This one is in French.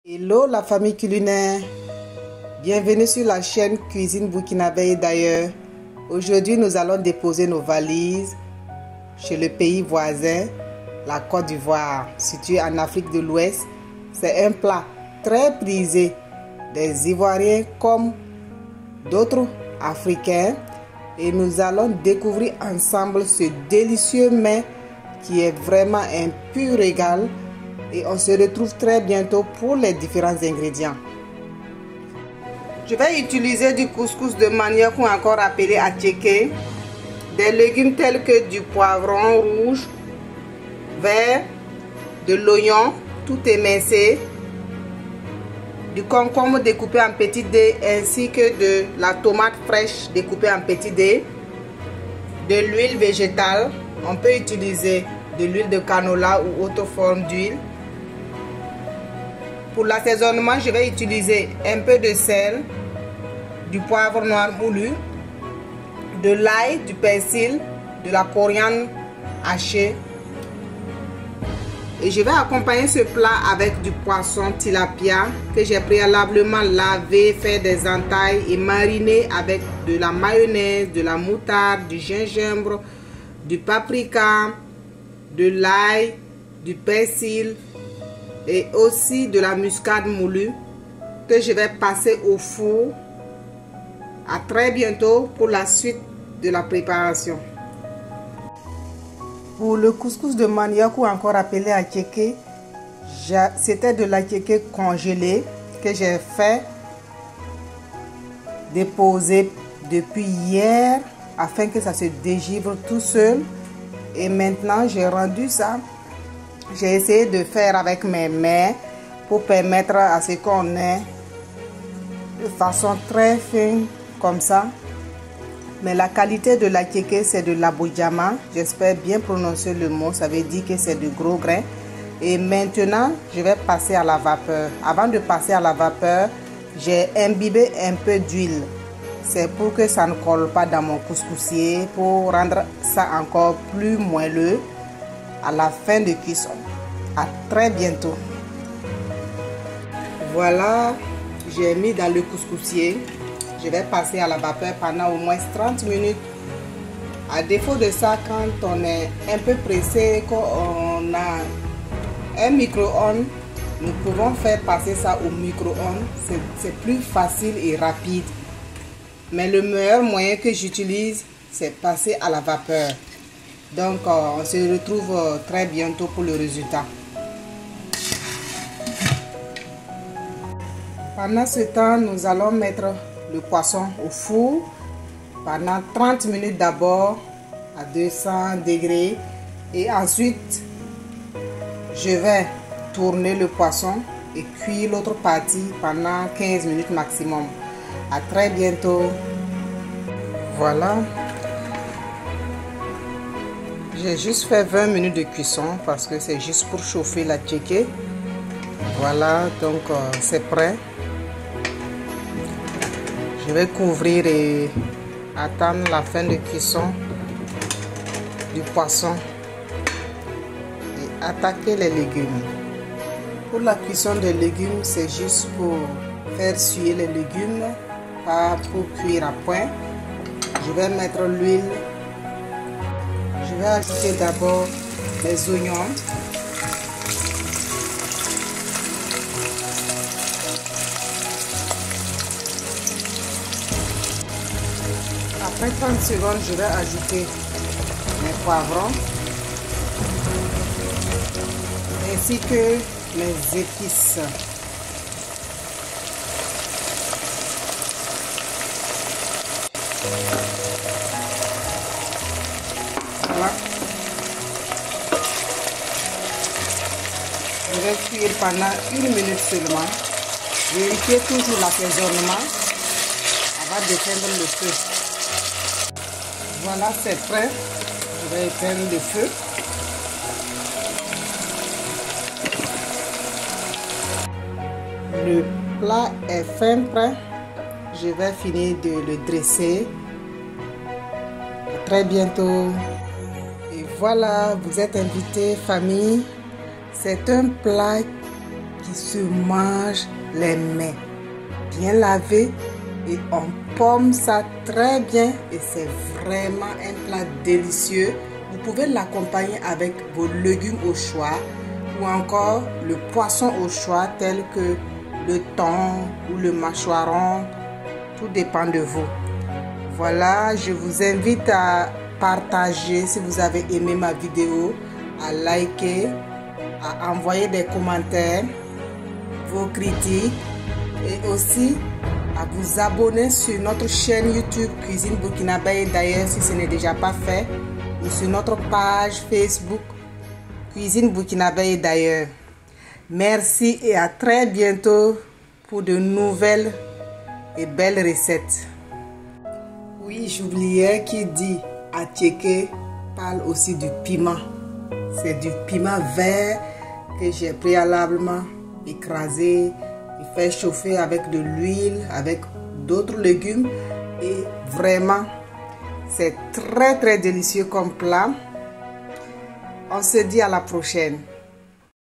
Hello la famille culinaire, bienvenue sur la chaîne Cuisine Burkinabé et d'ailleurs. Aujourd'hui nous allons déposer nos valises chez le pays voisin, la Côte d'Ivoire, située en Afrique de l'Ouest. C'est un plat très prisé des Ivoiriens comme d'autres Africains et nous allons découvrir ensemble ce délicieux mets qui est vraiment un pur régal. Et on se retrouve très bientôt pour les différents ingrédients. Je vais utiliser du couscous de manioc ou encore appelé attiéké, des légumes tels que du poivron rouge, vert, de l'oignon tout émincé, du concombre découpé en petits dés ainsi que de la tomate fraîche découpée en petits dés, de l'huile végétale, on peut utiliser de l'huile de canola ou autre forme d'huile. Pour l'assaisonnement, je vais utiliser un peu de sel, du poivre noir moulu, de l'ail, du persil, de la coriandre hachée. Et je vais accompagner ce plat avec du poisson tilapia que j'ai préalablement lavé, fait des entailles et mariné avec de la mayonnaise, de la moutarde, du gingembre, du paprika, de l'ail, du persil et aussi de la muscade moulue que je vais passer au four. À très bientôt pour la suite de la préparation. Pour le couscous de manioc ou encore appelé attiéké, c'était de l'attiéké congelé que j'ai fait déposer depuis hier afin que ça se dégivre tout seul. Et maintenant j'ai rendu ça. J'ai essayé de faire avec mes mains pour permettre à ce qu'on ait de façon très fine comme ça. Mais la qualité de l'attiéké, c'est de l'abodjama. J'espère bien prononcer le mot, ça veut dire que c'est de gros grains. Et maintenant, je vais passer à la vapeur. Avant de passer à la vapeur, j'ai imbibé un peu d'huile. C'est pour que ça ne colle pas dans mon couscoussier, pour rendre ça encore plus moelleux à la fin de cuisson. À très bientôt. Voilà, j'ai mis dans le couscoussier. Je vais passer à la vapeur pendant au moins 30 minutes. À défaut de ça, quand on est un peu pressé, qu'on a un micro-ondes, nous pouvons faire passer ça au micro-ondes. C'est plus facile et rapide. Mais le meilleur moyen que j'utilise, c'est passer à la vapeur. Donc, on se retrouve très bientôt pour le résultat. Pendant ce temps, nous allons mettre le poisson au four pendant 30 minutes d'abord à 200 degrés. Et ensuite, je vais tourner le poisson et cuire l'autre partie pendant 15 minutes maximum. À très bientôt. Voilà. J'ai juste fait 20 minutes de cuisson parce que c'est juste pour chauffer l'attiéké. Voilà, donc c'est prêt. Je vais couvrir et attendre la fin de cuisson du poisson et attaquer les légumes. Pour la cuisson des légumes, c'est juste pour faire suer les légumes, pas pour cuire à point. Je vais mettre l'huile. Je vais ajouter d'abord les oignons. Après 30 secondes, je vais ajouter mes poivrons ainsi que mes épices. Voilà. Je vais cuire pendant 1 minute seulement. Vérifiez toujours l'assaisonnement avant d'éteindre le feu. Voilà, c'est prêt. Je vais éteindre le feu. Le plat est fin prêt. Je vais finir de le dresser. À très bientôt. Et voilà, vous êtes invités, famille. C'est un plat qui se mange les mains. Bien lavé et on pomme ça très bien et c'est vraiment un plat délicieux. Vous pouvez l'accompagner avec vos légumes au choix ou encore le poisson au choix tel que le thon ou le mâchoiron. Tout dépend de vous. Voilà, je vous invite à partager si vous avez aimé ma vidéo, à liker, à envoyer des commentaires, vos critiques et aussi à vous abonner sur notre chaîne YouTube Cuisine Burkinabé d'ailleurs si ce n'est déjà pas fait, ou sur notre page Facebook Cuisine Burkinabé d'ailleurs. Merci et à très bientôt pour de nouvelles et belles recettes. Oui, j'oubliais qui dit attiéké parle aussi du piment. C'est du piment vert que j'ai préalablement écrasé et fait chauffer avec de l'huile, avec d'autres légumes et vraiment c'est très délicieux comme plat. On se dit à la prochaine.